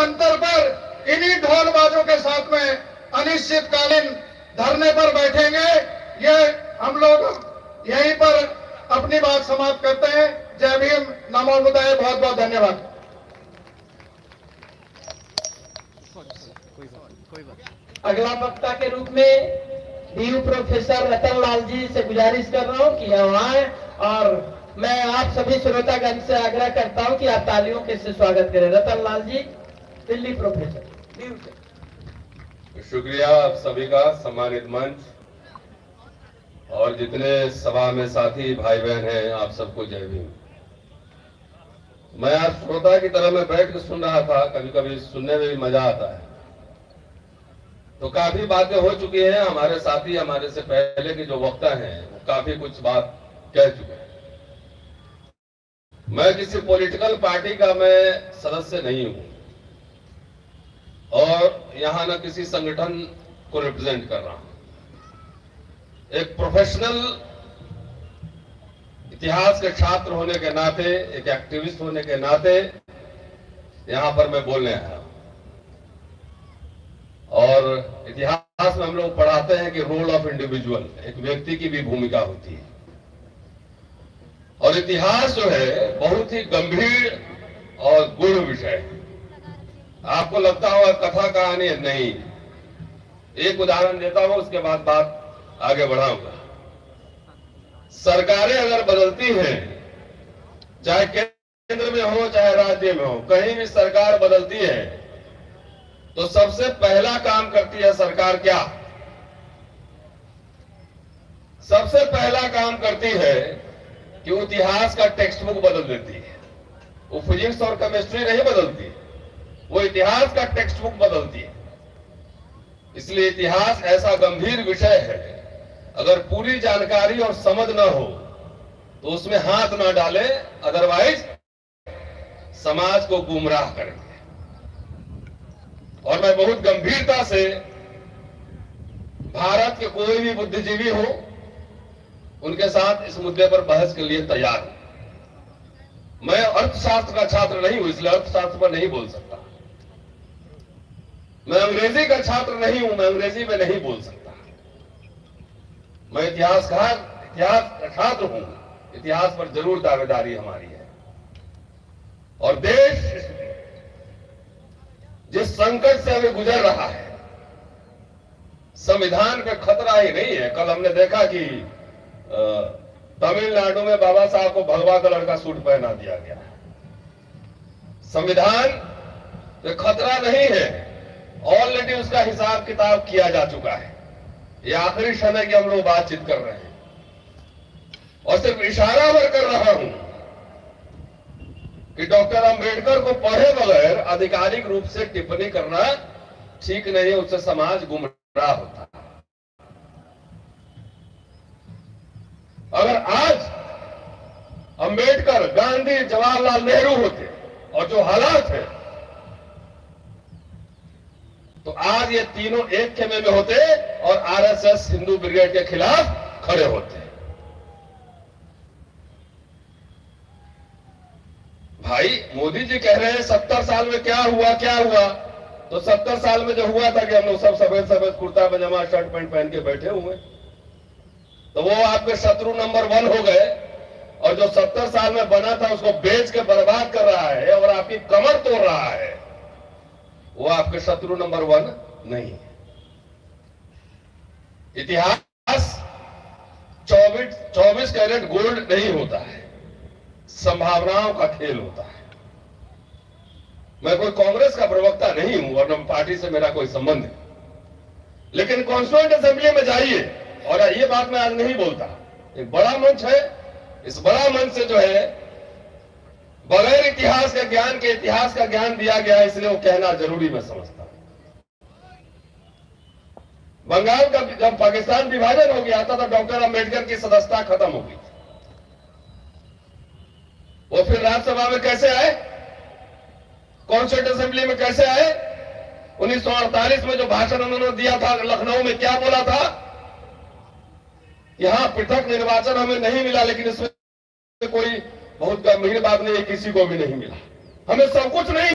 जमानतर पर इन्हीं ढोल बाजों के साथ में अनिश्चितकालीन धरने पर बैठेंगे। ये हम लोग यहीं पर अपनी बात समाप्त करते हैं। जय भीम, नमो बुद्धाय, बहुत बहुत धन्यवाद। अगला वक्ता के रूप में डीयू प्रोफेसर रतन लाल जी से गुजारिश कर रहा हूं कि हम आए, और मैं आप सभी श्रोतागण से आग्रह करता हूं कि आप तालियों के से स्वागत करें। रतन लाल जी, दिल्ली प्रोफेसर, डीयू से। शुक्रिया आप सभी का, सम्मानित मंच और जितने सभा में साथी भाई बहन हैं, आप सबको जय भीम। मैं आज श्रोता की तरह में बैठ कर सुन रहा था, कभी कभी सुनने में भी मजा आता है। तो काफी बातें हो चुकी हैं, हमारे साथी हमारे से पहले के जो वक्ता हैं वो काफी कुछ बात कह चुके हैं। मैं किसी पॉलिटिकल पार्टी का मैं सदस्य नहीं हूं और यहां न किसी संगठन को रिप्रेजेंट कर रहा हूं। एक प्रोफेशनल इतिहास के छात्र होने के नाते, एक एक्टिविस्ट होने के नाते यहां पर मैं बोलने आया हूं। और इतिहास में हम लोग पढ़ाते हैं कि रोल ऑफ इंडिविजुअल, एक व्यक्ति की भी भूमिका होती है। और इतिहास जो है बहुत ही गंभीर और गूढ़ विषय है। आपको लगता होगा कथा कहानी है, नहीं। एक उदाहरण देता हूं, उसके बाद बात आगे बढ़ाऊंगा। सरकारें अगर बदलती हैं, चाहे केंद्र में हो चाहे राज्य में हो, कहीं भी सरकार बदलती है तो सबसे पहला काम करती है सरकार क्या? सबसे पहला काम करती है कि वो इतिहास का टेक्स्ट बुक बदल देती है। वो फिजिक्स और केमिस्ट्री नहीं बदलती, वो इतिहास का टेक्स्ट बुक बदलती है। इसलिए इतिहास ऐसा गंभीर विषय है, अगर पूरी जानकारी और समझ न हो तो उसमें हाथ ना डाले, अदरवाइज समाज को गुमराह करेंगे। और मैं बहुत गंभीरता से भारत के कोई भी बुद्धिजीवी हो, उनके साथ इस मुद्दे पर बहस के लिए तैयार हूं। मैं अर्थशास्त्र का छात्र नहीं हूं, इसलिए अर्थशास्त्र पर नहीं बोल सकता। मैं अंग्रेजी का छात्र नहीं हूं, मैं अंग्रेजी में नहीं बोल सकता। मैं इतिहास का छात्र हूं, इतिहास पर जरूर दावेदारी हमारी है। और देश जिस संकट से अभी गुजर रहा है, संविधान पे खतरा ही नहीं है। कल हमने देखा कि तमिलनाडु में बाबा साहब को भगवा कलर का सूट पहना दिया गया। संविधान पे खतरा नहीं है, ऑलरेडी उसका हिसाब किताब किया जा चुका है। ये आखिरी समय की हम लोग बातचीत कर रहे हैं और सिर्फ इशारा भर कर रहा हूं कि डॉक्टर अंबेडकर को पढ़े बगैर आधिकारिक रूप से टिप्पणी करना ठीक नहीं है, उससे समाज गुमराह होता है। अगर आज अंबेडकर, गांधी, जवाहरलाल नेहरू होते और जो हालात है, तो आज ये तीनों एक खेमे में होते और आरएसएस हिंदू ब्रिगेड के खिलाफ खड़े होते। भाई मोदी जी कह रहे हैं 70 साल में क्या हुआ, तो 70 साल में जो हुआ था कि हम लोग सब सफेद सफेद कुर्ता पजामा शर्ट पैंट पहन के बैठे हुए, तो वो आपके शत्रु नंबर 1 हो गए। और जो 70 साल में बना था उसको बेच के बर्बाद कर रहा है और आपकी कमर तोड़ रहा है, वो आपके शत्रु नंबर 1 नहीं है। इतिहास 24 कैरेट गोल्ड नहीं होता है, संभावनाओं का खेल होता है। मैं कोई कांग्रेस का प्रवक्ता नहीं हूं और न पार्टी से मेरा कोई संबंध है, लेकिन कॉन्स्टिट्यूएंट असेंबली में जाइए, और ये बात मैं आज नहीं बोलता, एक बड़ा मंच है, इस बड़ा मंच से जो है बगैर इतिहास के ज्ञान के इतिहास का ज्ञान दिया गया है, इसलिए वो कहना जरूरी मैं समझता हूं। बंगाल का जब पाकिस्तान विभाजन हो गया था तो डॉक्टर अंबेडकर की सदस्यता खत्म हो गई। वो फिर राज्यसभा में कैसे आए, कॉन्स्टिट्यूएंट असेंबली में कैसे आए? 1948 में जो भाषण उन्होंने दिया था लखनऊ में, क्या बोला था? यहां पृथक निर्वाचन हमें नहीं मिला, लेकिन इसमें कोई बहुत गंभीर बात नहीं है, किसी को भी नहीं मिला, हमें सब कुछ नहीं